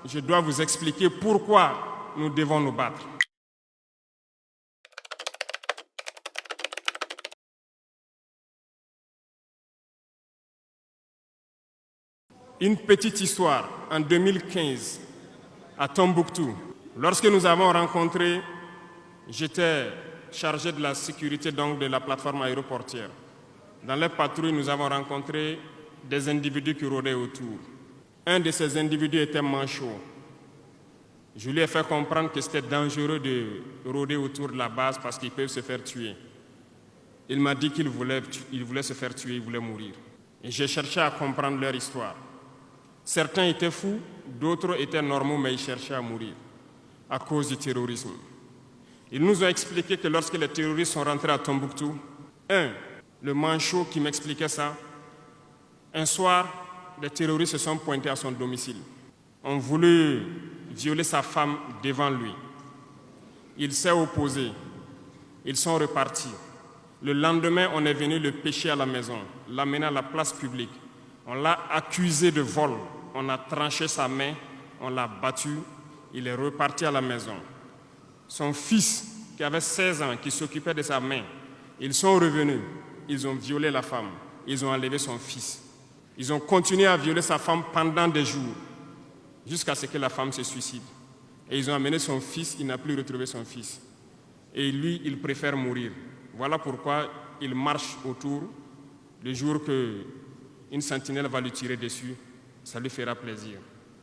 je dois vous expliquer pourquoi nous devons nous battre. Une petite histoire, en 2015, à Tombouctou, lorsque nous avons rencontré, j'étais chargé de la sécurité donc de la plateforme aéroportière. Dans les patrouilles, nous avons rencontré des individus qui rôdaient autour. Un de ces individus était manchot. Je lui ai fait comprendre que c'était dangereux de rôder autour de la base parce qu'ils peuvent se faire tuer. Il m'a dit qu'il voulait se faire tuer, il voulait mourir. Et j'ai cherché à comprendre leur histoire. Certains étaient fous, d'autres étaient normaux, mais ils cherchaient à mourir à cause du terrorisme. Ils nous ont expliqué que lorsque les terroristes sont rentrés à Tombouctou, le manchot qui m'expliquait ça, un soir, les terroristes se sont pointés à son domicile, ont voulu violer sa femme devant lui. Il s'est opposé, ils sont repartis. Le lendemain, on est venu le pêcher à la maison, l'amener à la place publique. On l'a accusé de vol, on a tranché sa main, on l'a battu, il est reparti à la maison. Son fils, qui avait 16 ans, qui s'occupait de sa main, ils sont revenus, ils ont violé la femme, ils ont enlevé son fils. Ils ont continué à violer sa femme pendant des jours, jusqu'à ce que la femme se suicide. Et ils ont amené son fils, il n'a plus retrouvé son fils. Et lui, il préfère mourir. Voilà pourquoi il marche autour. Le jour qu'une sentinelle va lui tirer dessus, ça lui fera plaisir.